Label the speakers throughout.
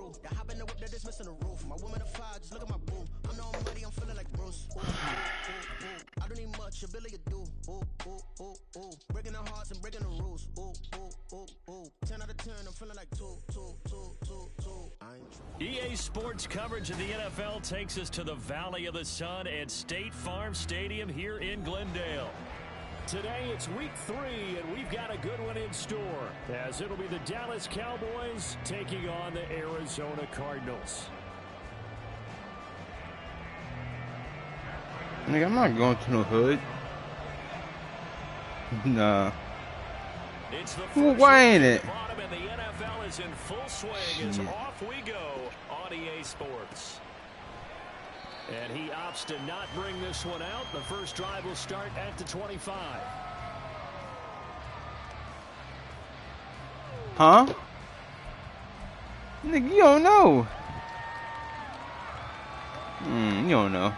Speaker 1: roof. They hop in the whip, they're dismissing the roof. My woman a fire, just look at my boo. I'm no muddy, I'm feeling like Bruce. Ooh, ooh, ooh, ooh. I don't need much, ability to do. Ooh, ooh, ooh, ooh. Breaking the hearts and breaking the rules. Ooh, ooh, ooh, ooh. 10 out of 10, I'm feeling like 2, 2, 2, 2, 2.
Speaker 2: EA Sports coverage of the NFL takes us to the Valley of the Sun at State Farm Stadium here in Glendale. Today it's week 3, and we've got a good one in store, as it'll be the Dallas Cowboys taking on the Arizona Cardinals.
Speaker 3: Nigga, I'm not going to no hood. Nah.
Speaker 2: It's the
Speaker 3: well, why ain't it?
Speaker 2: Bottom, and the NFL is in full swing as off we go on EA Sports. And he opts to not bring this one out. The first drive will start at the 25.
Speaker 3: Huh? Nigga, you don't know. You don't know.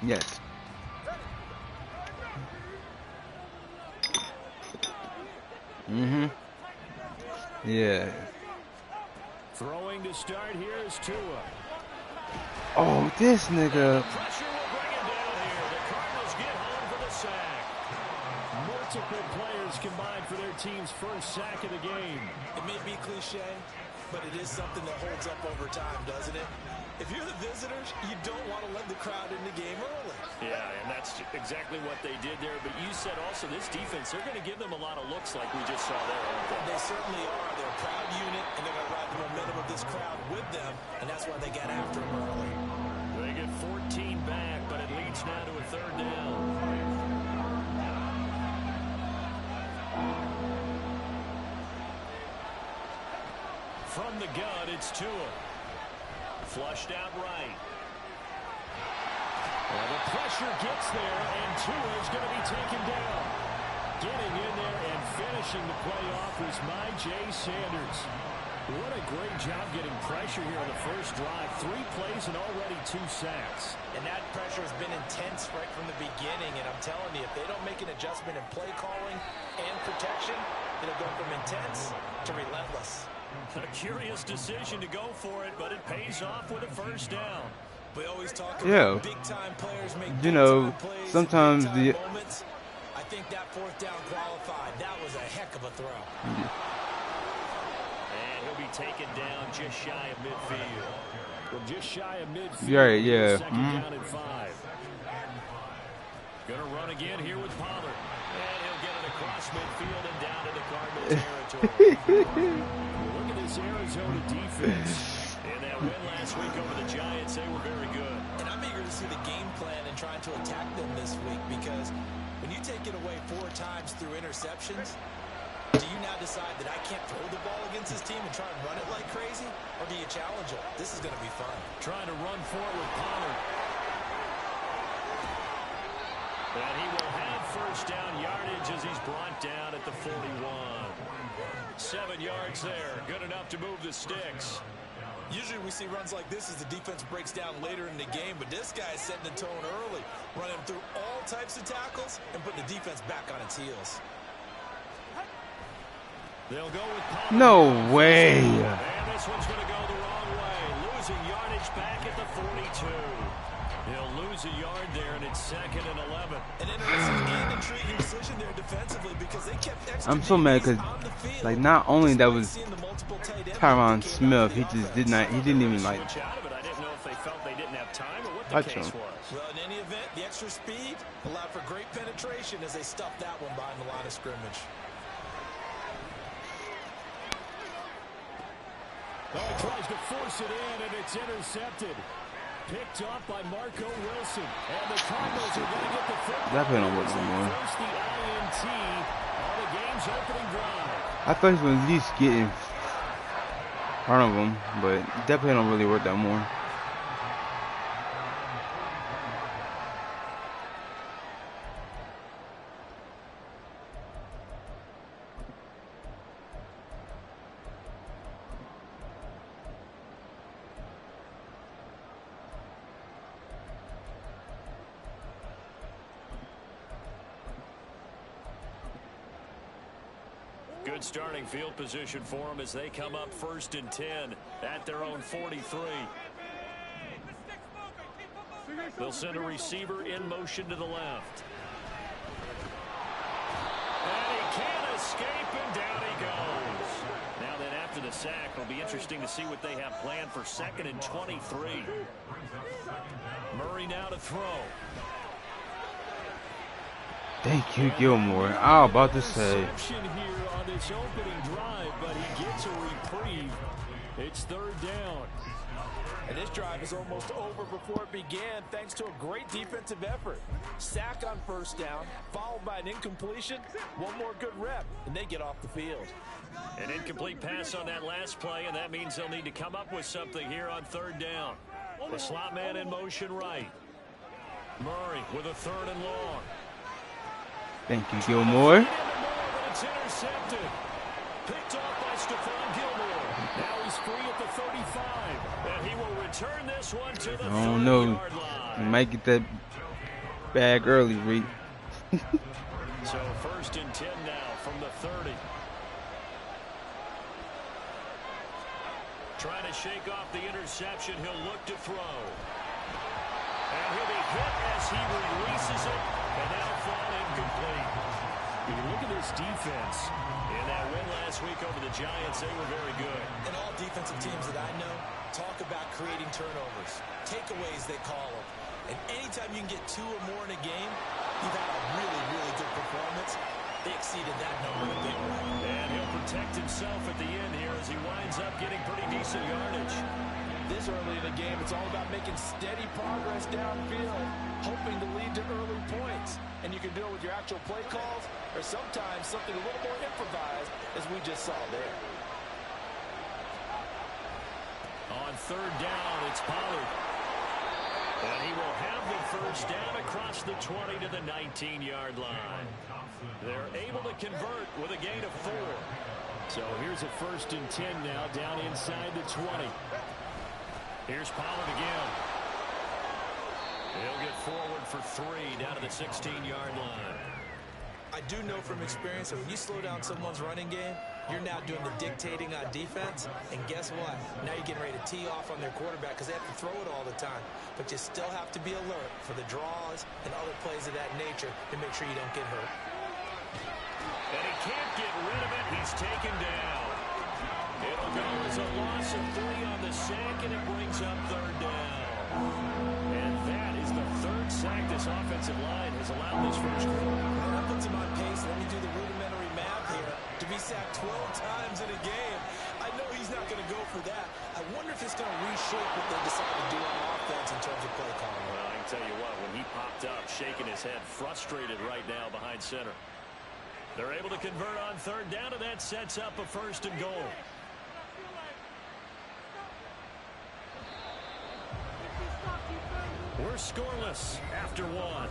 Speaker 3: Yes. Yeah.
Speaker 2: Throwing to start here is Tua.
Speaker 3: Oh, this nigga.
Speaker 2: Pressure will bring him down here. The Cardinals get home for the sack. Multiple players combined for their team's first sack of the game.
Speaker 4: It may be cliche, but it is something that holds up over time, doesn't it? If you're the visitors, you don't want to let the crowd in the game early.
Speaker 2: Yeah, and that's exactly what they did there. But you said also this defense, they're going to give them a lot of looks like we just saw there.
Speaker 4: They certainly are. They're a proud unit, and they're going to ride the momentum of this crowd with them, and that's why they got after them early.
Speaker 2: They get 14 back, but it leads now to a third down. From the gun, it's Tua. Flushed out right. Well, the pressure gets there, and Tua is going to be taken down. Getting in there and finishing the play off was Jay Sanders. What a great job getting pressure here on the first drive. 3 plays and already 2 sacks.
Speaker 4: And that pressure has been intense right from the beginning, and I'm telling you, if they don't make an adjustment in play calling and protection, it'll go from intense to relentless.
Speaker 2: A curious decision to go for it, but it pays off with a first down.
Speaker 4: We always talk about big-time players make big-time plays,
Speaker 3: sometimes the
Speaker 4: moments. I think that 4th down qualified. That was a heck of a throw.
Speaker 2: And he'll be taken down just shy of midfield. Well, just shy of midfield.
Speaker 3: Yeah.
Speaker 2: Second down and 5. Gonna run again here with Pollard. And he'll get it across midfield and down to the Cardinals territory. Look at this Arizona defense. And that win last week over the Giants, they were very good.
Speaker 4: And I'm eager to see the game plan and trying to attack them this week, because when you take it away 4 times through interceptions, do you now decide that I can't throw the ball against this team and try and run it like crazy? Or do you challenge them? This is going to be fun.
Speaker 2: Trying to run forward with Pollard. And he will have first down yardage as he's brought down at the 41. 7 yards there. Good enough to move the sticks.
Speaker 4: Usually we see runs like this as the defense breaks down later in the game, but this guy is setting the tone early, running through all types of tackles and putting the defense back on its heels.
Speaker 2: They'll go with Pollard.
Speaker 3: No way.
Speaker 2: And this one's going to go the wrong way. Losing yardage back at the 42. He'll lose a yard there, and it's 2nd and 11.
Speaker 4: An interesting and intriguing decision there defensively, because they kept extra.
Speaker 3: I'm so mad because, like, not only that was Tyron Smith, he just did not. He didn't even like.
Speaker 2: I didn't know if they felt they didn't have time or what the case was.
Speaker 4: Well, in any event, the extra speed allowed for great penetration as they stuffed that one behind the line of scrimmage.
Speaker 2: Oh, he tries to force it in, and it's intercepted. Picked up by Marco Wilson. And the Cardinals are going to get the football.
Speaker 3: That play don't work no more.
Speaker 2: Force the INT on the game's opening drive.
Speaker 3: I thought he was at least getting in front of him, but that play don't really work that more.
Speaker 2: Good starting field position for them as they come up 1st and 10 at their own 43. They'll send a receiver in motion to the left. And he can't escape, and down he goes. Now then, after the sack, it'll be interesting to see what they have planned for 2nd and 23. Murray now to throw.
Speaker 3: Thank you, Gilmore. I was about to say.
Speaker 2: Here on this opening drive, but he gets a reprieve. It's 3rd down.
Speaker 4: And this drive is almost over before it began thanks to a great defensive effort. Sack on 1st down, followed by an incompletion. One more good rep, and they get off the field.
Speaker 2: An incomplete pass on that last play, and that means they'll need to come up with something here on 3rd down. The slot man in motion right. Murray with a 3rd and long.
Speaker 3: Thank you, Gilmore.
Speaker 2: It's intercepted. Picked off by Stephon Gilmore. Now he's free at the 35. And he will return this one to the 30-yard line.
Speaker 3: He might get that bag early, Reed.
Speaker 2: So 1st and 10 now from the 30. Trying to shake off the interception. He'll look to throw. And he'll be hit as he releases it. And that'll fall incomplete. When you look at this defense, in that win last week over the Giants, they were very good.
Speaker 4: And all defensive teams that I know talk about creating turnovers. Takeaways, they call them. And anytime you can get 2 or more in a game, you've had a really, really good performance. They exceeded that number a big way.
Speaker 2: And he'll protect himself at the end here as he winds up getting pretty decent yardage.
Speaker 4: This early in the game, it's all about making steady progress downfield, hoping to lead to early points. And you can do it with your actual play calls or sometimes something a little more improvised, as we just saw there.
Speaker 2: On 3rd down, it's Pollard. And he will have the 1st down across the 20 to the 19-yard line. They're able to convert with a gain of 4. So here's a 1st and 10 now down inside the 20. Here's Pollard again. He'll get forward for 3 down to the 16-yard line.
Speaker 4: I do know from experience that when you slow down someone's running game, you're now doing the dictating on defense. And guess what? Now you're getting ready to tee off on their quarterback because they have to throw it all the time. But you still have to be alert for the draws and other plays of that nature to make sure you don't get hurt.
Speaker 2: And he can't get rid of it. He's taken down. It'll go as a loss of 3 on the sack, and it brings up 3rd down. And that is the 3rd sack this offensive line has allowed this first quarter.
Speaker 4: And that puts him on pace. Let me do the rudimentary math here. To be sacked 12 times in a game, I know he's not going to go for that. I wonder if it's going to reshape what they decide to do on offense in terms of play calling.
Speaker 2: Well, I can tell you what, when he popped up, shaking his head, frustrated right now behind center. They're able to convert on 3rd down, and that sets up a 1st and goal. We're scoreless after 1.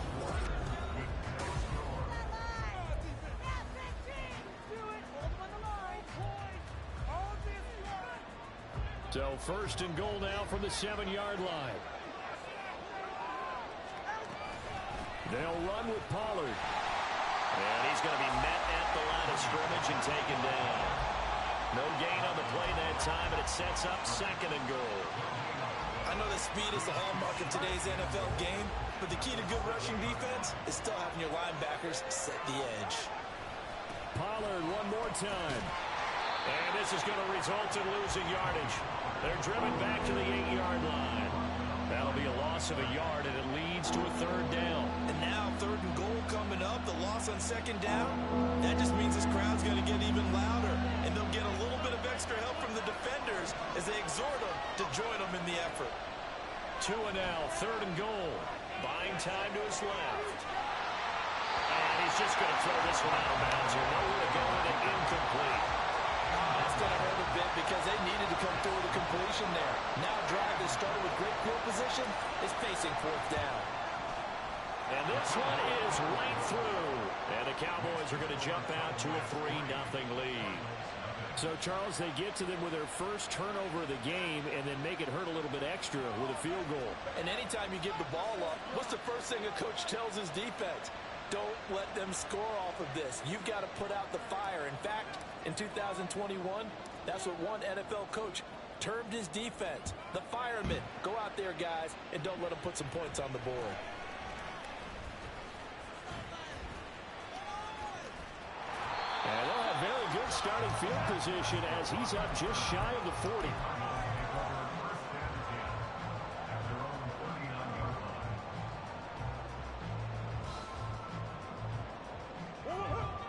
Speaker 2: So 1st and goal now from the 7-yard line. They'll run with Pollard. And he's going to be met at the line of scrimmage and taken down. No gain on the play that time, and it sets up 2nd and goal.
Speaker 4: I know that speed is the hallmark of today's NFL game, but the key to good rushing defense is still having your linebackers set the edge.
Speaker 2: Pollard one more time. And this is going to result in losing yardage. They're driven back to the 8-yard line. That'll be a loss of a yard, and it leads to a 3rd down.
Speaker 4: And now 3rd and goal coming up, the loss on 2nd down. That just means this crowd's going to get even louder, and they'll get a little bit of extra help from the defenders as they exhort them to join them in the effort.
Speaker 2: 2 and now, 3rd and goal. Buying time to his left. And he's just going to throw this one out of bounds here. Nowhere to go with it, incomplete.
Speaker 4: That's going to hurt a bit because they needed to come through with a completion there. Now a drive that started with great field position is facing 4th down.
Speaker 2: And this one is right through. And the Cowboys are going to jump out to a 3-0 lead.
Speaker 5: So, Charles, they get to them with their first turnover of the game and then make it hurt a little bit extra with a field goal.
Speaker 4: And anytime you give the ball up, what's the first thing a coach tells his defense? Don't let them score off of this. You've got to put out the fire. In fact, in 2021, that's what one NFL coach termed his defense. The firemen. Go out there, guys, and don't let them put some points on the board.
Speaker 2: And they'll have very good starting field position as he's up just shy of the 40.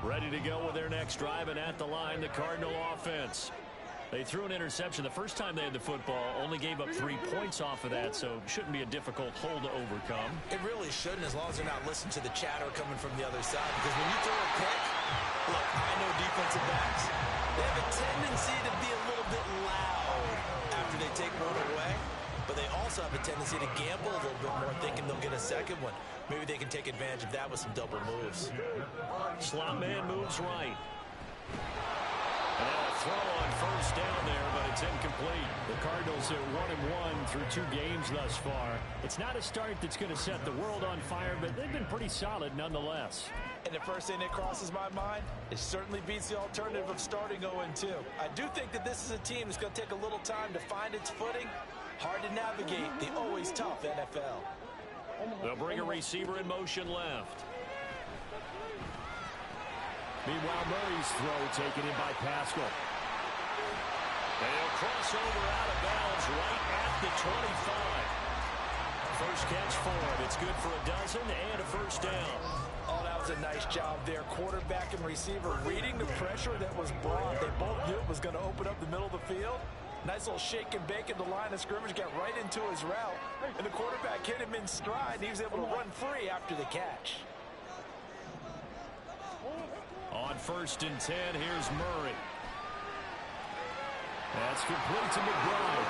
Speaker 2: Ready to go with their next drive, and at the line, the Cardinal offense. They threw an interception the first time they had the football, only gave up 3 points off of that, so shouldn't be a difficult hole to overcome.
Speaker 4: It really shouldn't, as long as they're not listening to the chatter coming from the other side, because when you throw a pick, look, I know defensive backs, they have a tendency to be a little bit loud after they take one away, but they also have a tendency to gamble a little bit more, thinking they'll get a second one. Maybe they can take advantage of that with some double moves.
Speaker 2: Slot man moves right. And now a throw on first down there, but it's incomplete. The Cardinals are 1-1 through 2 games thus far. It's not a start that's going to set the world on fire, but they've been pretty solid nonetheless.
Speaker 4: And the first thing that crosses my mind, it certainly beats the alternative of starting 0-2. I do think that this is a team that's going to take a little time to find its footing. Hard to navigate the always tough NFL.
Speaker 2: They'll bring a receiver in motion left. Meanwhile, Murray's throw taken in by Pascal. They'll cross over out of bounds right at the 25. First catch for him. It's good for a dozen and a first down.
Speaker 4: Oh, that was a nice job there. Quarterback and receiver reading the pressure that was brought. They both knew it was going to open up the middle of the field. Nice little shake and bake at the line of scrimmage, got right into his route. And the quarterback hit him in stride, and he was able to run free after the catch.
Speaker 2: On 1st and 10, here's Murray. That's complete to McBride.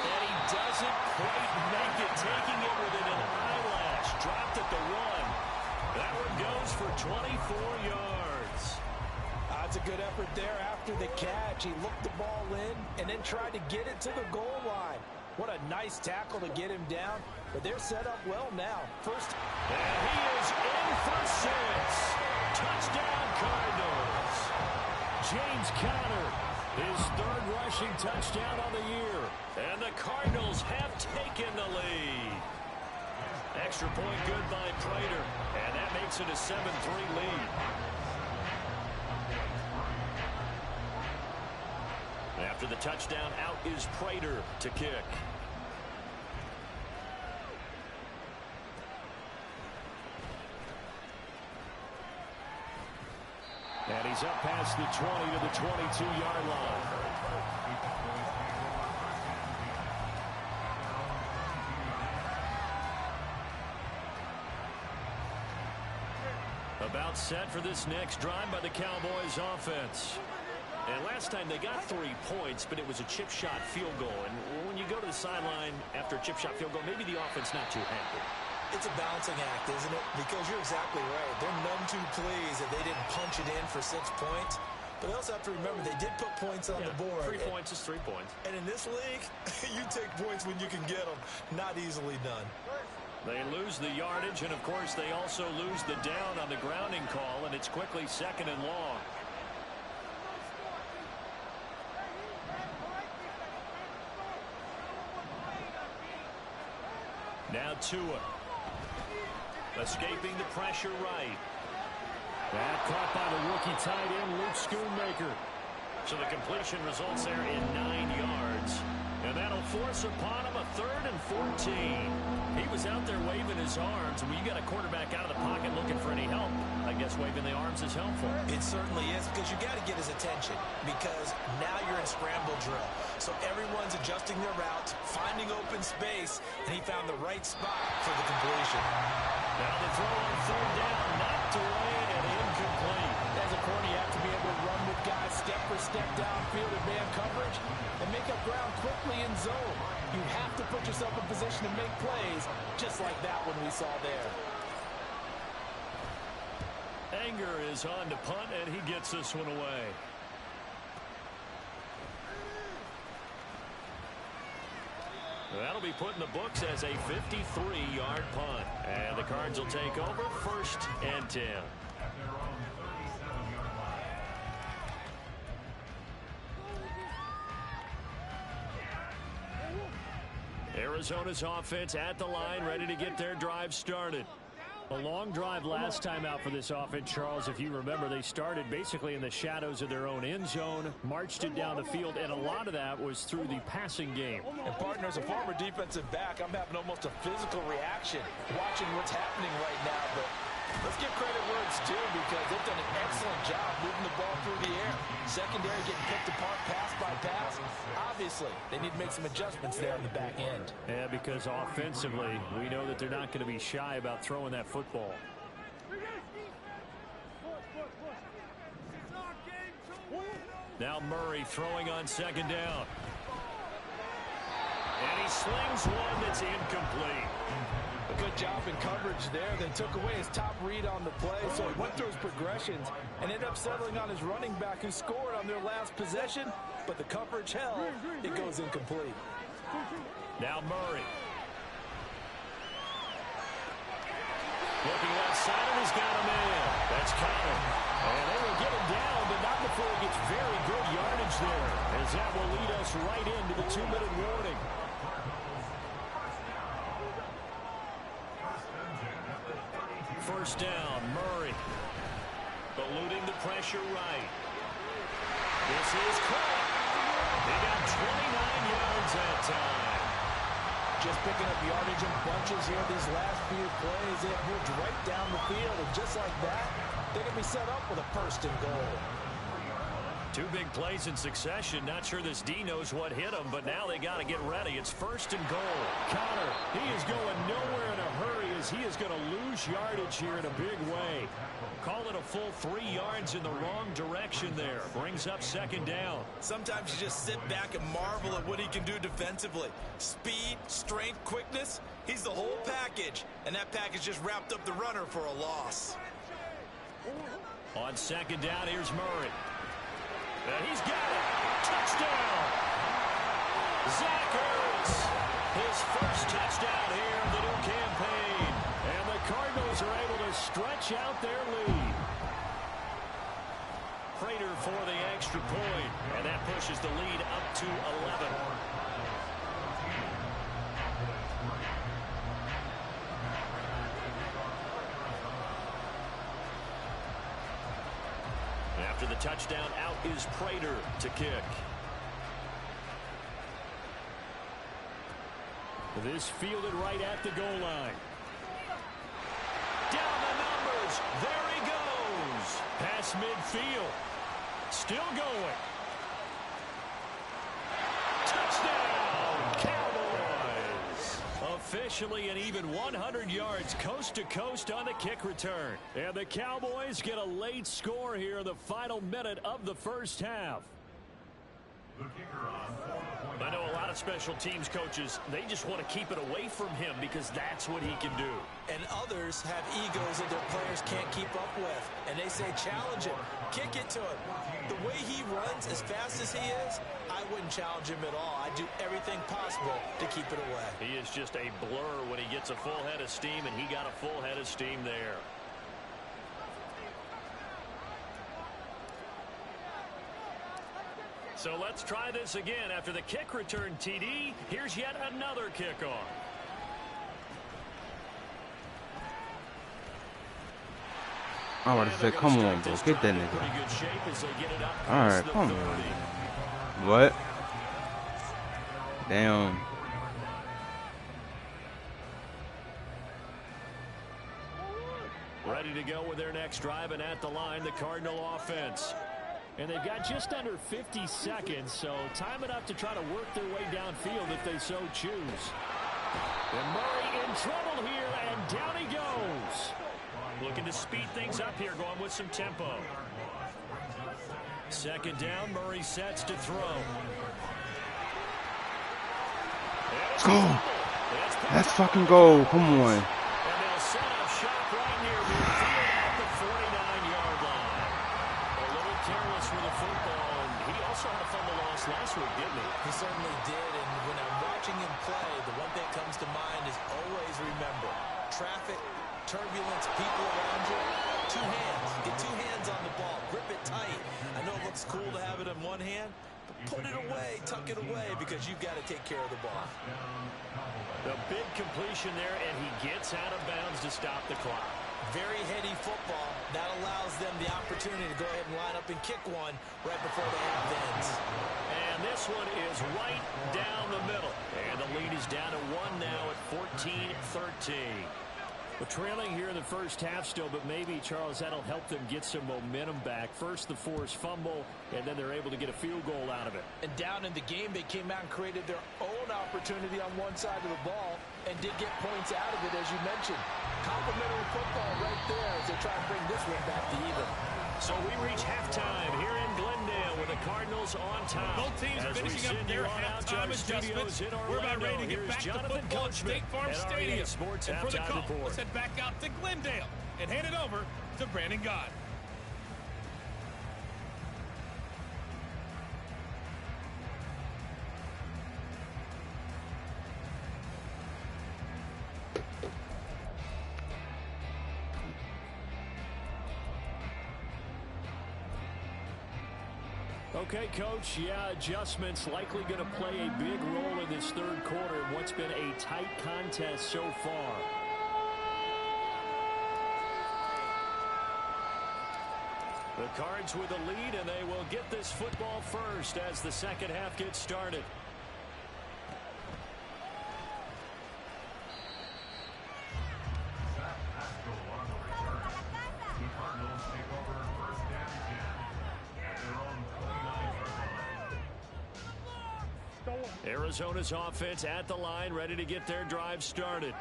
Speaker 2: And he doesn't quite make it, taking it within an eyelash. Dropped at the 1. That one goes for 24 yards.
Speaker 4: That's a good effort there after the catch. He looked the ball in and then tried to get it to the goal line. What a nice tackle to get him down. But they're set up well now. First.
Speaker 2: And he is in for 6. Touchdown, Cardinals. James Conner, his 3rd rushing touchdown on the year. And the Cardinals have taken the lead. Extra point good by Prater. And that makes it a 7-3 lead. After the touchdown, out is Prater to kick. And he's up past the 20 to the 22-yard line. About set for this next drive by the Cowboys offense. And last time they got 3 points, but it was a chip shot field goal. And when you go to the sideline after a chip shot field goal, maybe the offense not too happy.
Speaker 4: It's a balancing act, isn't it? Because you're exactly right. They're none too pleased that they didn't punch it in for 6 points. But they also have to remember they did put points on the board.
Speaker 2: 3 points is 3 points.
Speaker 4: And in this league, you take points when you can get them. Not easily done.
Speaker 2: They lose the yardage, and of course they also lose the down on the grounding call, and it's quickly 2nd and long. Now Tua. Escaping the pressure right. That caught by the rookie tight end, Luke Schoonmaker. So the completion results there in 9 yards. And that'll force upon him a 3rd and 14. He was out there waving his arms. When you got a quarterback out of the pocket looking for any help, I guess waving the arms is helpful.
Speaker 4: It certainly is, because you got to get his attention, because now you're in scramble drill. So everyone's adjusting their routes, finding open space, and he found the right spot for the completion.
Speaker 2: Now the throw on 3rd down, knocked away and incomplete.
Speaker 4: As a corner, you have to be able to run with guys step for step downfield in man coverage and make up ground quickly in zone. You have to put yourself in position to make plays, just like that one we saw there.
Speaker 2: Anger is on to punt, and he gets this one away. That'll be put in the books as a 53-yard punt. And the Cards will take over 1st and 10. Arizona's offense at the line, ready to get their drive started.
Speaker 5: A long drive last time out for this offense, Charles. If you remember, they started basically in the shadows of their own end zone, marched it down the field, and a lot of that was through the passing game.
Speaker 4: And partner, as a former defensive back, I'm having almost a physical reaction watching what's happening right now. But let's give credit where it's due, because they've done an excellent job moving the ball through the air. Secondary getting picked apart pass by pass. Obviously, they need to make some adjustments there on the back end.
Speaker 5: Yeah, because offensively, we know that they're not going to be shy about throwing that football.
Speaker 2: Now Murray throwing on 2nd down. And he slings one that's incomplete.
Speaker 4: A good job in coverage there. They took away his top read on the play, so he went through his progressions and ended up settling on his running back, who scored on their last possession, but the coverage held. It goes incomplete.
Speaker 2: Now Murray. Looking left side, and he's got a man. That's Connor. And they will get him down, but not before he gets very good yardage there, as that will lead us right into the 2-minute warning. First down, Murray. Eluding the pressure right. This is caught. They got 29 yards that time.
Speaker 4: Just picking up yardage in bunches here these last few plays. They have moved right down the field, and just like that, they're going to be set up with a 1st and goal.
Speaker 2: 2 big plays in succession. Not sure this D knows what hit him, but now they got to get ready. It's 1st and goal.
Speaker 5: Connor, he is going nowhere in a hurry, as he is going to lose yardage here in a big way.
Speaker 2: Call it a full 3 yards in the wrong direction there. Brings up 2nd down.
Speaker 6: Sometimes you just sit back and marvel at what he can do defensively. Speed, strength, quickness. He's the whole package. And that package just wrapped up the runner for a loss.
Speaker 2: On 2nd down, here's Murray. And he's got it. Touchdown. Zach Ertz. His first touchdown here in the new campaign.
Speaker 5: And the Cardinals are able to stretch out their lead.
Speaker 2: Prater for the extra point. And that pushes the lead up to 11. After the touchdown, out is Prater to kick.
Speaker 5: This fielded right at the goal line.
Speaker 2: Down the numbers. There he goes. Past midfield. Still going. Touchdown, Cowboys. Officially an even 100 yards coast to coast on the kick return.
Speaker 5: And the Cowboys get a late score here in the final minute of the first half.
Speaker 2: I know a lot of special teams coaches, they just want to keep it away from him because that's what he can do.
Speaker 4: And others have egos that their players can't keep up with. And they say, challenge him, kick it to him. The way he runs, as fast as he is, I wouldn't challenge him at all. I'd do everything possible to keep it away.
Speaker 2: He is just a blur when he gets a full head of steam, and he got a full head of steam there. So let's try this again. After the kick return TD, here's yet another kickoff.
Speaker 3: I was about to say, come on, bro. Get that nigga. Alright, come on. What? Damn.
Speaker 2: Ready to go with their next drive, and at the line, the Cardinal offense.
Speaker 5: And they've got just under 50 seconds, so time enough to try to work their way downfield if they so choose.
Speaker 2: And Murray in trouble here, and down he goes. Looking to speed things up here, going with some tempo. 2nd down, Murray sets to throw.
Speaker 3: Let's go. Let's fucking go. Come on.
Speaker 2: And they'll set up shop right near midfield at the 49-yard line. A little careless with the football, and he also had a fumble loss last week, didn't he?
Speaker 4: He certainly did, and when I'm watching watching him play, the one thing that comes to mind is always remember, traffic, turbulence, people around you, two hands. Get two hands on the ball. Grip it tight. I know it looks cool to have it in one hand, but put it away, tuck it away, because you've got to take care of the ball.
Speaker 5: The big completion there, and he gets out of bounds to stop the clock.
Speaker 4: Very heady football. That allows them the opportunity to go ahead and line up and kick one right before the half ends.
Speaker 5: And this one is right down the middle. And the lead is down to 1 now at 14-13. We're trailing here in the first half still, but maybe, Charles, that'll help them get some momentum back. First, the forced fumble, and then they're able to get a field goal out of it.
Speaker 4: And down in the game, they came out and created their own opportunity on one side of the ball and did get points out of it, as you mentioned. Complimentary football right there as they try to bring this one back to even.
Speaker 5: So we reach halftime here in Glendale with the Cardinals on top.
Speaker 7: Both teams finishing up their halftime adjustments. We're about ready to get back to football at State Farm Stadium. And for the call, let's head back out to Glendale and hand it over to Brandon Gott.
Speaker 5: Okay, Coach, adjustments likely going to play a big role in this third quarter in what's been a tight contest so far. The Cards with a lead, and they will get this football first as the second half gets started. Arizona's offense at the line, ready to get their drive started.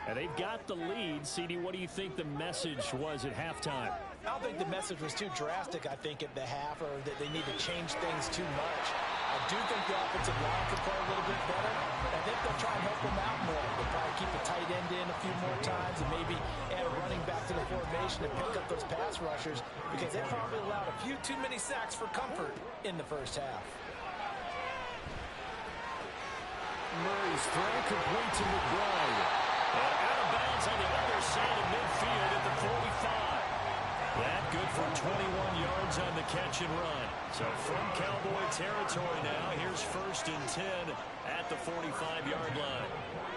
Speaker 5: And they've got the lead. CD, what do you think the message was at halftime?
Speaker 4: I don't think the message was too drastic, I think, at the half, or that they need to change things too much. I do think the offensive line could play a little bit better. I think they'll try and help them out more. They'll probably keep a tight end in a few more times and maybe add a running back to the formation to pick up those pass rushers, because they probably allowed a few too many sacks for comfort in the first half.
Speaker 5: Murray's throw complete to McBride. And out of bounds on the other side of midfield at the 45. That good for 21 yards on the catch and run. So from Cowboy territory now, here's 1st and 10 at the 45-yard line.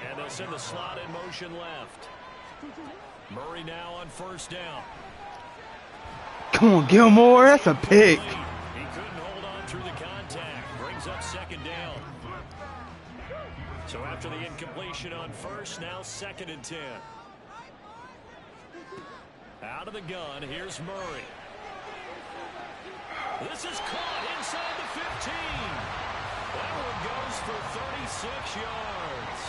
Speaker 5: And they'll send the slot in motion left. Murray now on 1st down.
Speaker 3: Come on, Gilmore, that's a pick.
Speaker 5: He couldn't hold on through the contact. Brings up 2nd down. So after the incompletion on 1st, now 2nd and 10. Out of the gun, here's Murray. This is caught inside the 15. That one goes for 36 yards.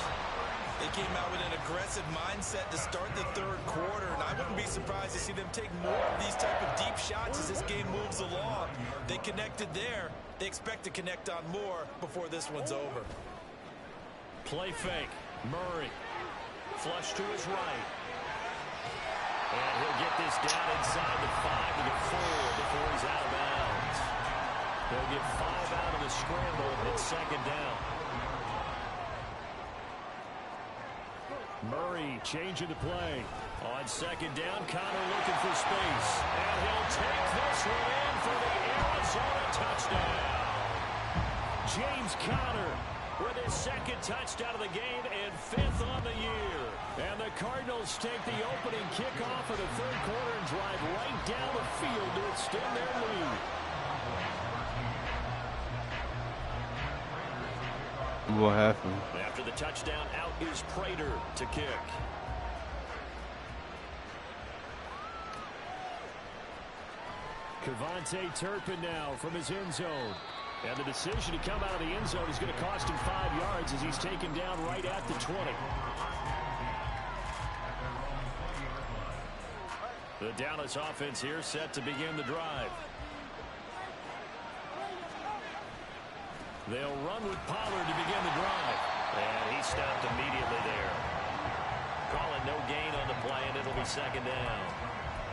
Speaker 6: They came out with an aggressive mindset to start the third quarter, and I wouldn't be surprised to see them take more of these type of deep shots as this game moves along. They connected there. They expect to connect on more before this one's over.
Speaker 5: Play fake. Murray. Flush to his right. And he'll get this down inside the 5 to the 4 before he's out of bounds. They'll get 5 out of the scramble. It's 2nd down. Murray changing the play. On 2nd down, Connor looking for space. And he'll take this one in for the Arizona touchdown. James Conner with his 2nd touchdown of the game and 5th on the year. And the Cardinals take the opening kickoff of the third quarter and drive right down the field to extend their lead.
Speaker 3: What happened?
Speaker 5: After the touchdown, out is Prater to kick. Kevontae Turpin now from his end zone. And the decision to come out of the end zone is going to cost him 5 yards as he's taken down right at the 20. The Dallas offense here set to begin the drive. They'll run with Pollard to begin the drive. And he stopped immediately there. Calling no gain on the play, and it'll be 2nd down.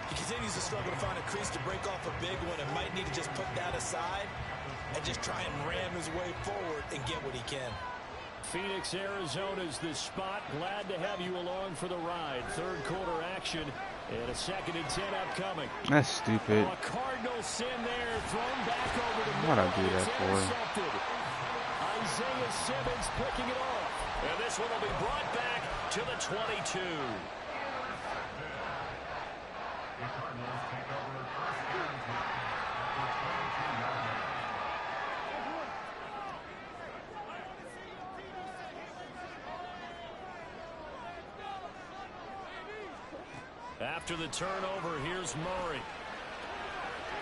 Speaker 6: He continues to struggle to find a crease to break off a big one and might need to just put that aside and just try and ram his way forward and get what he can.
Speaker 2: Phoenix, Arizona's the spot. Glad to have you along for the ride. Third quarter action and a 2nd and 10 upcoming.
Speaker 3: That's stupid.
Speaker 2: A Cardinal sin there, thrown back over to
Speaker 3: Why'd I do that for?
Speaker 2: Isaiah Simmons picking it off. And this one will be brought back to the 22. After the turnover, here's Murray.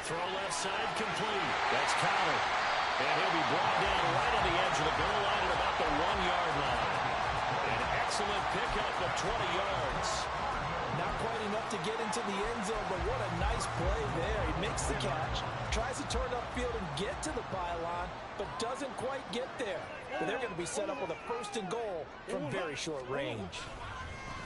Speaker 2: Throw left side complete. That's Connor. And he'll be brought down right on the edge of the goal line at about the 1-yard line. An excellent pickup of 20 yards.
Speaker 4: Not quite enough to get into the end zone, but what a nice play there. He makes the catch, tries to turn upfield and get to the pylon, but doesn't quite get there. But they're going to be set up with a 1st and goal from very short range.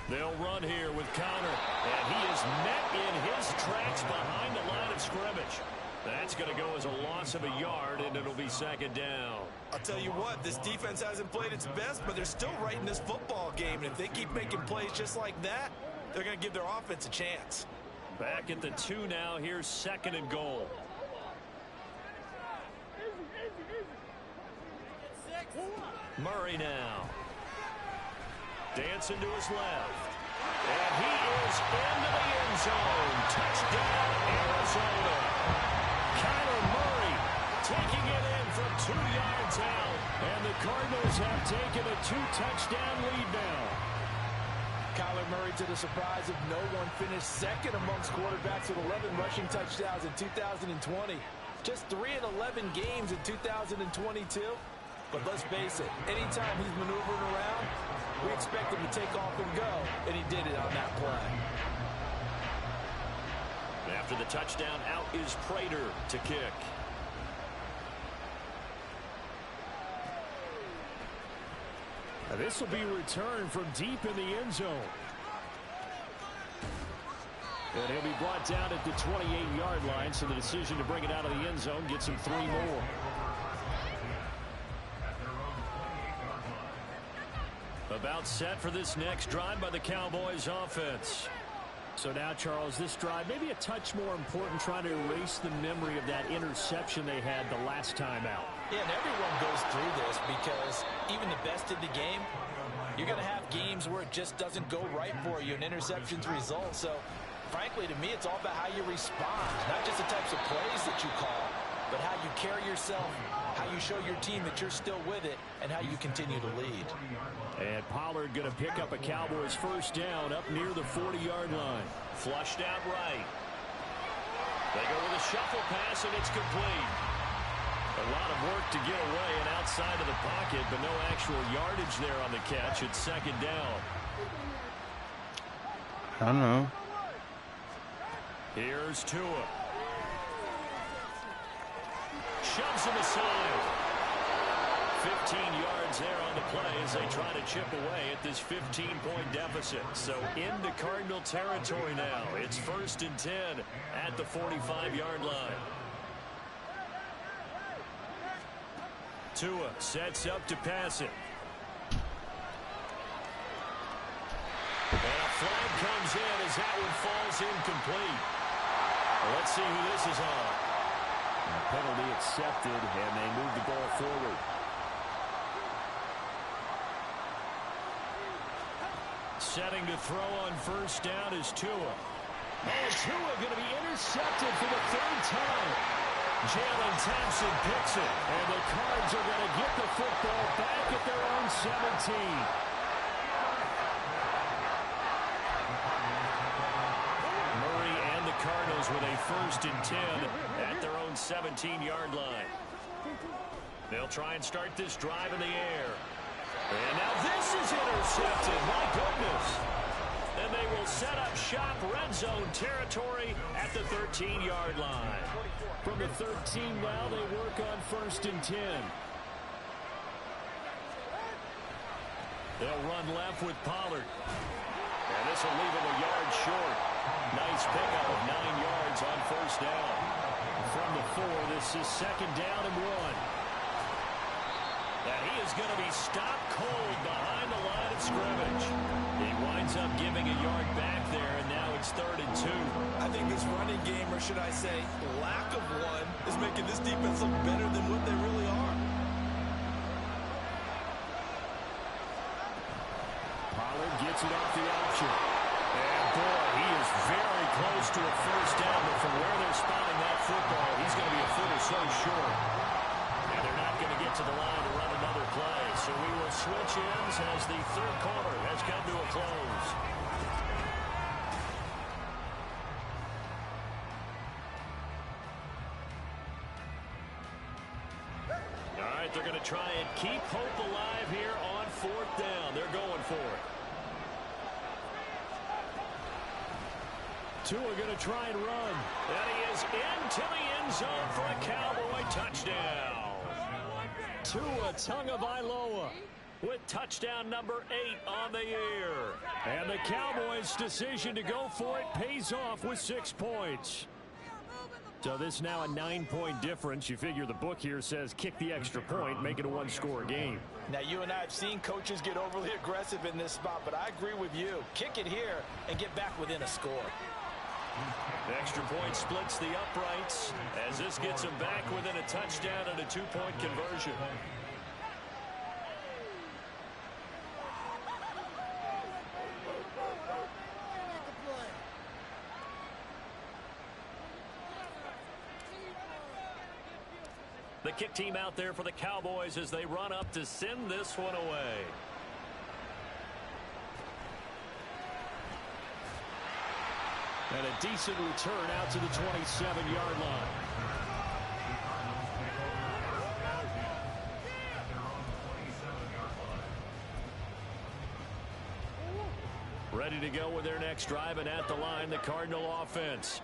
Speaker 2: They'll run here with Connor, and he is met in his tracks behind the line of scrimmage. That's going to go as a loss of a yard, and it'll be 2nd down.
Speaker 6: I'll tell you what, this defense hasn't played its best, but they're still right in this football game. And if they keep making plays just like that, they're going to give their offense a chance.
Speaker 2: Back at the 2 now. Here's 2nd and goal. Murray now. Dancing to his left. And he is into the end zone. Touchdown, Arizona. Kyler Murray taking it in from 2 yards out. And the Cardinals have taken a 2-touchdown lead now.
Speaker 4: Kyler Murray, to the surprise of no one, finished 2nd amongst quarterbacks with 11 rushing touchdowns in 2020. Just 3 in 11 games in 2022. But let's face it, anytime he's maneuvering around, we expect him to take off and go, and he did it on that play.
Speaker 2: After the touchdown, out is Prater to kick. Now this will be returned from deep in the end zone. And he'll be brought down at the 28-yard line, so the decision to bring it out of the end zone gets him 3 more. About set for this next drive by the Cowboys offense. So now, Charles, this drive maybe a touch more important, trying to erase the memory of that interception they had the last time out.
Speaker 4: Yeah, and everyone goes through this because even the best in the game, you're going to have games where it just doesn't go right for you and interceptions result. So, frankly, to me, it's all about how you respond, not just the types of plays that you call, but how you carry yourself, how you show your team that you're still with it, and how you continue to lead.
Speaker 2: And Pollard going to pick up a Cowboys 1st down up near the 40-yard line. Flushed out right. They go with a shuffle pass, and it's complete. A lot of work to get away and outside of the pocket, but no actual yardage there on the catch. It's 2nd down.
Speaker 3: I don't know.
Speaker 2: Here's Tua. Shoves him aside. 15 yards there on the play as they try to chip away at this 15-point deficit. So into Cardinal territory now. It's 1st and 10 at the 45-yard line. Tua sets up to pass it. And a flag comes in as that one falls incomplete. Well, let's see who this is on. A penalty accepted, and they move the ball forward. Setting to throw on 1st down is Tua. Oh, Tua going to be intercepted for the 3rd time. Jalen Thompson picks it, and the Cards are going to get the football back at their own 17. Murray and the Cardinals with a 1st and 10 at their own 17-yard line. They'll try and start this drive in the air. And now this is intercepted. My goodness. And they will set up shop red zone territory at the 13-yard line. From the 13 now, they work on 1st and 10. They'll run left with Pollard. And this will leave him a yard short. Nice pickup of 9 yards on 1st down. From the 4, this is 2nd down and 1. And he is going to be stopped cold behind the line of scrimmage. He winds up giving a yard back there, and now it's 3rd and 2.
Speaker 6: I think this running game, or should I say lack of one, is making this defense look better than what they really are.
Speaker 2: Pollard gets it off the option. And boy, he is very close to a first down, but from where they're spotting that football, he's going to be a foot or so short. And they're not going to get to the line to run another play. So we will switch ends as the 3rd quarter has come to a close. All right, they're going to try and keep hope alive here on 4th down. They're going for it. Tua going to try and run. And he is into the end zone for a Cowboy touchdown. Tua Tagovailoa with touchdown number 8 on the year. And the Cowboys' decision to go for it pays off with 6 points. So this now a 9-point difference. You figure the book here says kick the extra point, make it a 1-score game.
Speaker 4: Now, you and I have seen coaches get overly aggressive in this spot, but I agree with you. Kick it here and get back within a score.
Speaker 2: The extra point splits the uprights as this gets them back within a touchdown and a 2-point conversion. The kick team out there for the Cowboys as they run up to send this one away. And a decent return out to the 27-yard line. Ready to go with their next drive, and at the line, the Cardinal offense.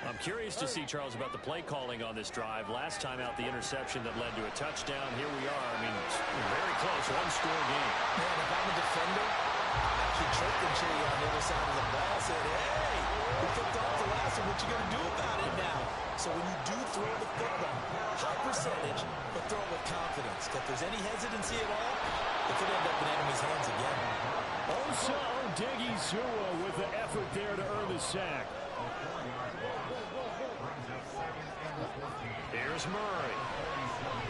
Speaker 2: I'm curious to see, Charles, about the play calling on this drive. Last time out, the interception that led to a touchdown. Here we are. I mean, it's very close, 1-score game.
Speaker 4: Man, if I'm a defender, I'm actually chirping to you on the other side of the ball, saying, hey, we picked off the last one. What you going to do about it now? So when you do throw the football, high percentage, but throw it with confidence. If there's any hesitancy at all, it could end up in enemy's hands again.
Speaker 2: Osa Odighizuwa with the effort there to earn the sack. Here's Murray.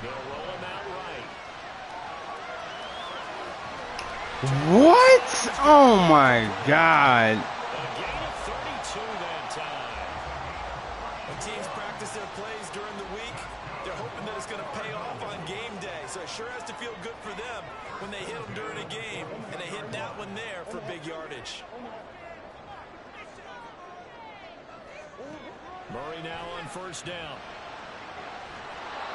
Speaker 2: They'll roll him out right.
Speaker 3: What? Oh my God.
Speaker 2: A gain of 32 that time.
Speaker 6: When teams practice their plays during the week, they're hoping that it's going to pay off on game day. So it sure has to feel good for them when they hit them during a game, and they hit that one there for big yardage.
Speaker 2: Murray now on first down.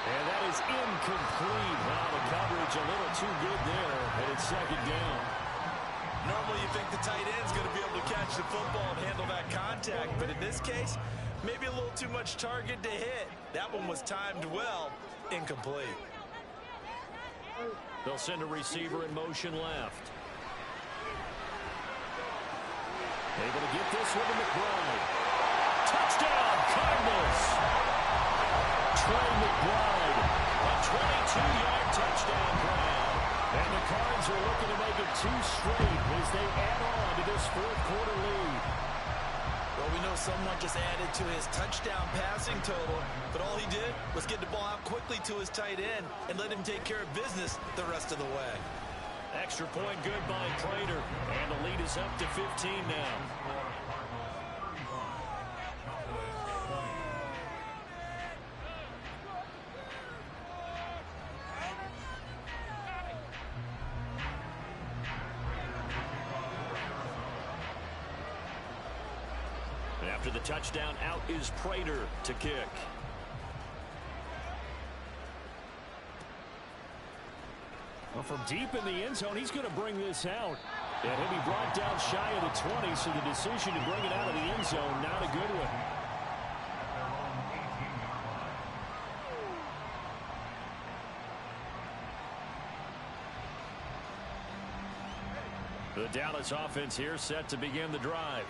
Speaker 2: And that is incomplete. Wow, the coverage a little too good there, and it's 2nd down.
Speaker 6: Normally you think the tight end's going to be able to catch the football and handle that contact, but in this case, maybe a little too much target to hit. That one was timed well, incomplete.
Speaker 2: They'll send a receiver in motion left. Able to get this one to McBride. Touchdown, Cardinals! Trey McBride, a 22-yard touchdown grab. And the Cards are looking to make it 2 straight as they add on to this 4th quarter lead.
Speaker 6: Well, we know someone just added to his touchdown passing total, but all he did was get the ball out quickly to his tight end and let him take care of business the rest of the way.
Speaker 2: Extra point good by Prater, and the lead is up to 15 now. After the touchdown, out is Prater to kick. Well, from deep in the end zone, he's going to bring this out. And he'll be brought down shy of the 20, so the decision to bring it out of the end zone, not a good one. The Dallas offense here set to begin the drive.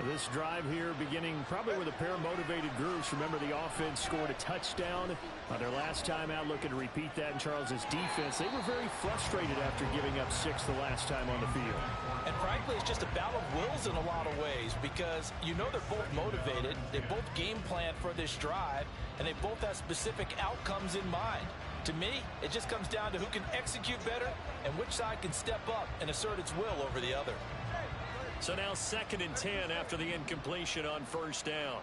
Speaker 2: This drive here beginning probably with a pair of motivated groups. Remember, the offense scored a touchdown on their last time out, looking to repeat that in Charles's defense. They were very frustrated after giving up 6 the last time on the field.
Speaker 4: And frankly, it's just a battle of wills in a lot of ways because you know they're both motivated. They both game plan for this drive, and they both have specific outcomes in mind. To me, it just comes down to who can execute better and which side can step up and assert its will over the other.
Speaker 2: So now 2nd and 10 after the incompletion on 1st down.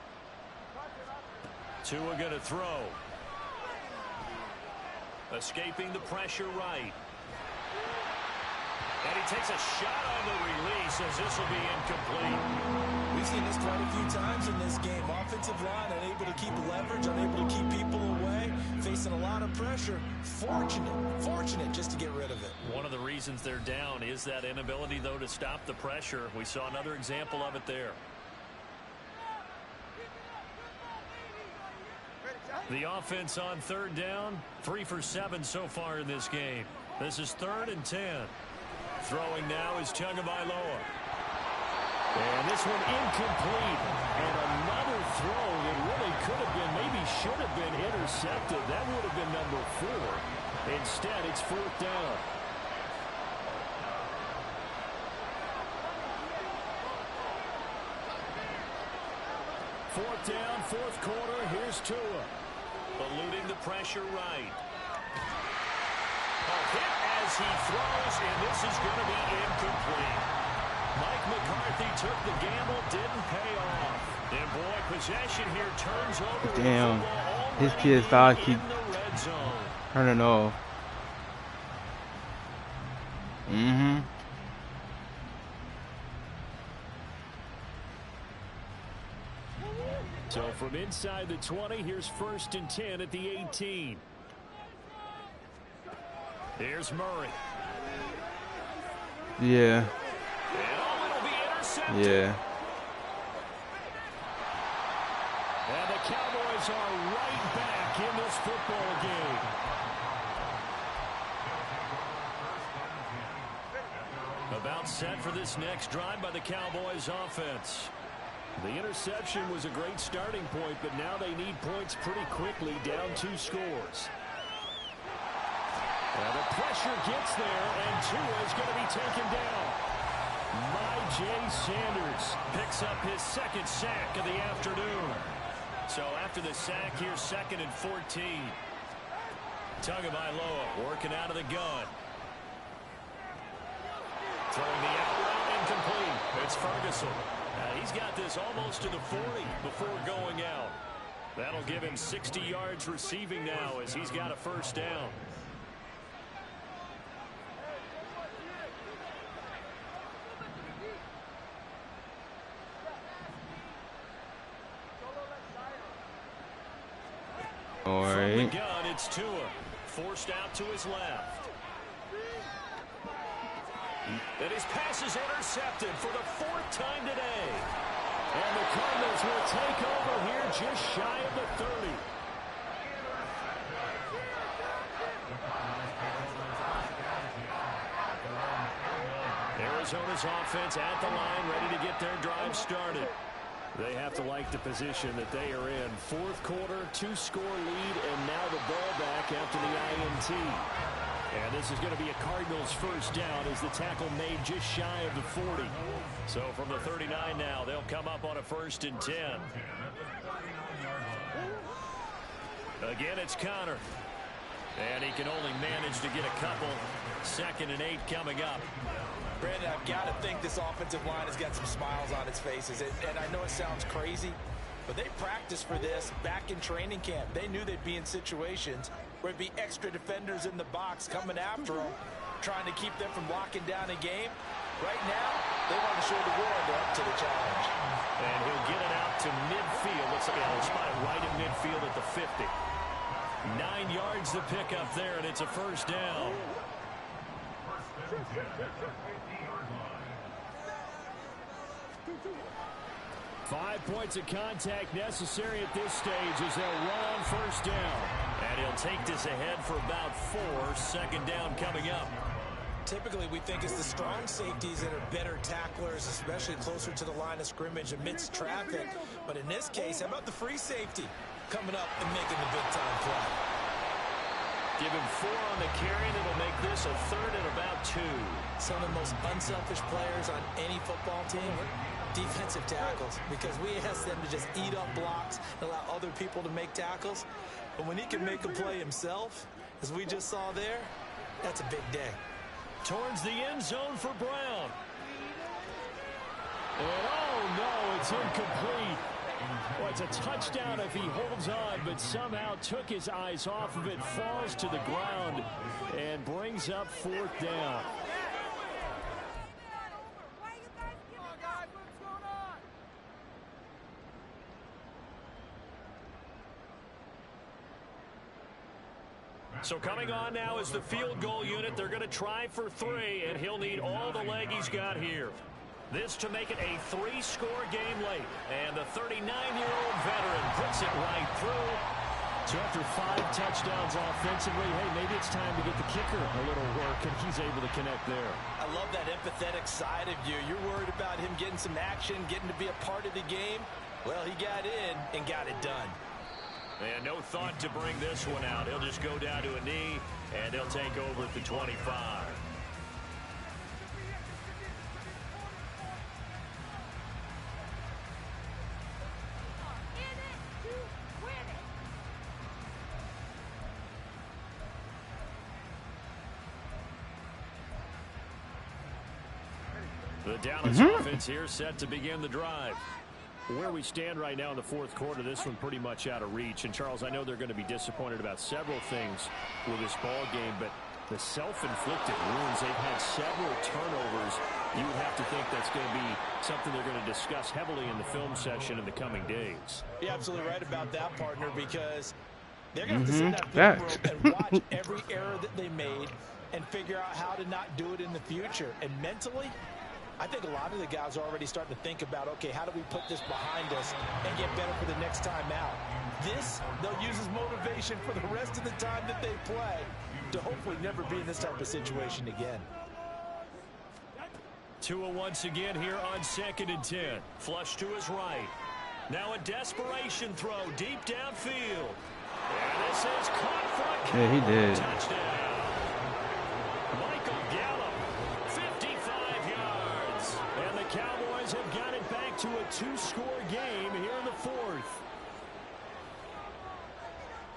Speaker 2: Tua going to throw. Escaping the pressure right. And he takes a shot on the release as this will be incomplete.
Speaker 4: We've seen this quite a few times in this game. Offensive line unable to keep leverage, unable to keep people away, facing a lot of pressure. Fortunate just to get rid of it.
Speaker 2: One of the reasons they're down is that inability, though, to stop the pressure. We saw another example of it there. The offense on 3rd down, 3 for 7 so far in this game. This is 3rd and 10. Throwing now is Tagovailoa. And this one incomplete. And another throw that really could have been, maybe should have been intercepted. That would have been number 4. Instead, it's 4th down. Fourth down, 4th quarter. Here's Tua. Eluding the pressure right. A hit as he throws, and this is going to be incomplete. Mike McCarthy took the gamble, didn't pay off. And boy, possession here turns over.
Speaker 3: Damn, his PS5 keep turning off.
Speaker 2: So from inside the 20, here's 1st and 10 at the 18. Here's Murray.
Speaker 3: Yeah. Yeah.
Speaker 2: And the Cowboys are right back in this football game. About set for this next drive by the Cowboys offense. The interception was a great starting point, but now they need points pretty quickly, down 2 scores. And the pressure gets there, and Tua is going to be taken down. Jay Sanders picks up his 2nd sack of the afternoon. So after the sack, here's 2nd and 14. Tagovailoa working out of the gun. Throwing the out route incomplete. It's Ferguson. He's got this almost to the 40 before going out. That'll give him 60 yards receiving now as he's got a 1st down.
Speaker 3: All right.
Speaker 2: From the gun, it's Tua. Forced out to his left. And his pass is intercepted for the 4th time today. And the Cardinals will take over here just shy of the 30. Arizona's offense at the line, ready to get their drive started. They have to like the position that they are in. 4th quarter, 2-score lead, and now the ball back after the INT. And this is going to be a Cardinals 1st down as the tackle made just shy of the 40. So from the 39 now, they'll come up on a 1st and 10. Again, it's Connor. And he can only manage to get a couple. 2nd and 8 coming up.
Speaker 4: Brandon, I've got to think this offensive line has got some smiles on its faces. And I know it sounds crazy, but they practiced for this back in training camp. They knew they'd be in situations where it'd be extra defenders in the box coming after them, trying to keep them from locking down a game. Right now, they want to show the world they're up to the challenge.
Speaker 2: And he'll get it out to midfield. Looks like he'll spot it right in midfield at the 50. 9 yards to pick up there, and it's a 1st down. Five points of contact necessary at this stage as they'll run on 1st down. And he'll take this ahead for about 4. 2nd down coming up.
Speaker 4: Typically, we think it's the strong safeties that are better tacklers, especially closer to the line of scrimmage amidst traffic. But in this case, how about the free safety coming up and making the big-time play?
Speaker 2: Give him 4 on the carry, and it'll make this a 3rd and about 2.
Speaker 4: Some of the most unselfish players on any football team, defensive tackles, because we ask them to just eat up blocks and allow other people to make tackles. But when he can make a play himself, as we just saw there, that's a big day.
Speaker 2: Towards the end zone for Brown. And oh no, it's incomplete. Well, it's a touchdown if he holds on, but somehow took his eyes off of it, falls to the ground, and brings up 4th down. So coming on now is the field goal unit. They're going to try for 3, and he'll need all the leg he's got here. This to make it a 3-score game late. And the 39-year-old veteran puts it right through. So after 5 touchdowns offensively, hey, maybe it's time to get the kicker a little work, and he's able to connect there.
Speaker 4: I love that empathetic side of you. You're worried about him getting some action, getting to be a part of the game. Well, he got in and got it done.
Speaker 2: And no thought to bring this one out. He'll just go down to a knee, and he'll take over at the 25. The Dallas offense here set to begin the drive. Where we stand right now in the 4th quarter, this one pretty much out of reach. And, Charles, I know they're going to be disappointed about several things with this ball game, but the self-inflicted wounds, they've had several turnovers. You would have to think that's going to be something they're going to discuss heavily in the film session in the coming days.
Speaker 4: You're absolutely right about that, partner, because they're going to have to sit in that film room and watch every error that they made and figure out how to not do it in the future. And mentally, I think a lot of the guys are already starting to think about, okay, how do we put this behind us and get better for the next time out? This, they'll use as motivation for the rest of the time that they play to hopefully never be in this type of situation again.
Speaker 2: Tua once again here on 2nd and 10. Flush to his right. Now a desperation throw deep downfield. And this is caught for a
Speaker 3: yeah, he did.
Speaker 2: touchdown. Michael Gallup, 55 yards. And the Cowboys have got it back to a 2-score game here in the 4th.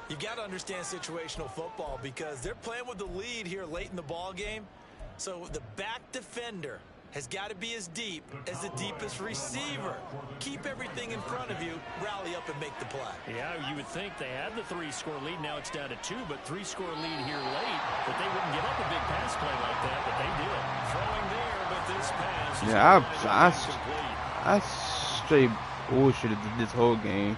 Speaker 4: You got to understand situational football because they're playing with the lead here late in the ball game. So the back defender has got to be as deep as the deepest receiver. Keep everything in front of you, rally up and make the play.
Speaker 2: Yeah, you would think they had the 3-score lead. Now it's down to 2, but 3-score lead here late. But they wouldn't give up a big pass play like that, but they did. Throwing there, but this pass is
Speaker 3: I straight bullshitted this whole game.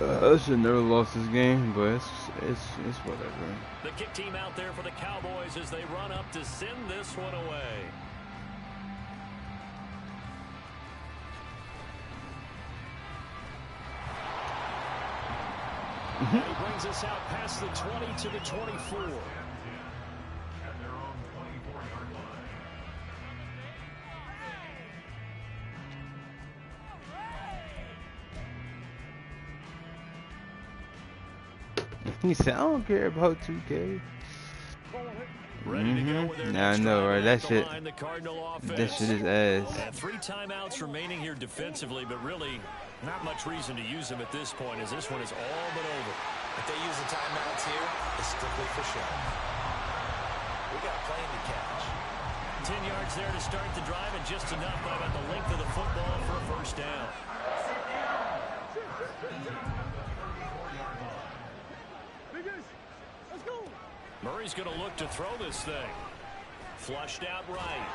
Speaker 3: I should never lost this game, but it's whatever.
Speaker 2: The kick team out there for the Cowboys as they run up to send this one away. And he brings us out past the 20 to the 24.
Speaker 3: He said, I don't care about 2K. Nah, I know, right? That shit is ass.
Speaker 2: And 3 timeouts remaining here defensively, but really not much reason to use them at this point as this one is all but over.
Speaker 4: If they use the timeouts here, it's strictly for show. We got plenty to catch.
Speaker 2: 10 yards there to start the drive and just enough by about the length of the football for a first down. Murray's going to look to throw this thing. Flushed out right.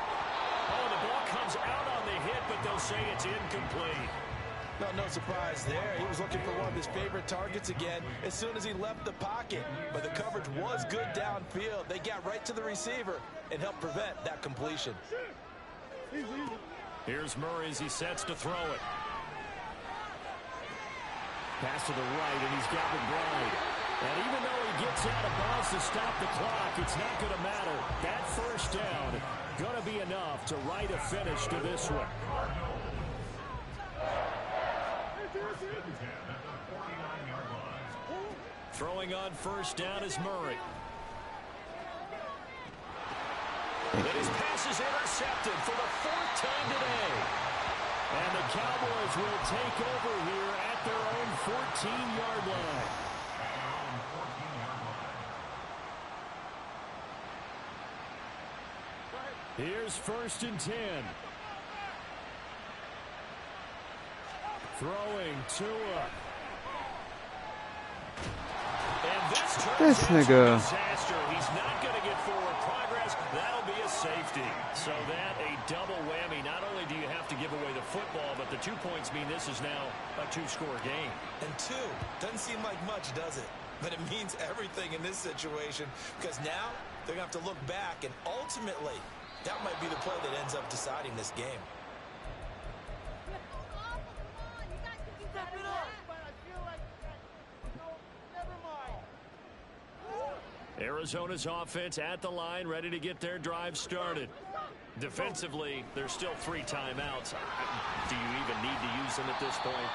Speaker 2: Oh, the ball comes out on the hit, but they'll say it's incomplete.
Speaker 4: No surprise there. He was looking for one of his favorite targets again as soon as he left the pocket. But the coverage was good downfield. They got right to the receiver and helped prevent that completion.
Speaker 2: Here's Murray as he sets to throw it. Pass to the right, and he's got McBride. And even though he gets out of bounds to stop the clock, it's not going to matter. That first down going to be enough to write a finish to this one. Throwing on first down is Murray. And his pass is intercepted for the 4th time today. And the Cowboys will take over here at their own 14-yard line. Here's 1st and 10. Throwing Tua. And this
Speaker 3: nigga.
Speaker 2: Disaster. He's not going to get forward progress. That'll be a safety. So that a double whammy. Not only do you have to give away the football, but the 2 points mean this is now a 2-score game.
Speaker 6: And 2 doesn't seem like much, does it? But it means everything in this situation, because now they're going to have to look back, and ultimately that might be the play that ends up deciding this game.
Speaker 2: Arizona's offense at the line, ready to get their drive started. Defensively, there's still 3 timeouts. Do you even need to use them at this point?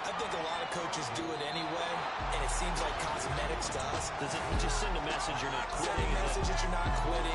Speaker 6: I think a lot of coaches do it anyway, and it seems like cosmetics to us.
Speaker 2: Does it just send a message you're not quitting?
Speaker 6: Send a message that you're not quitting.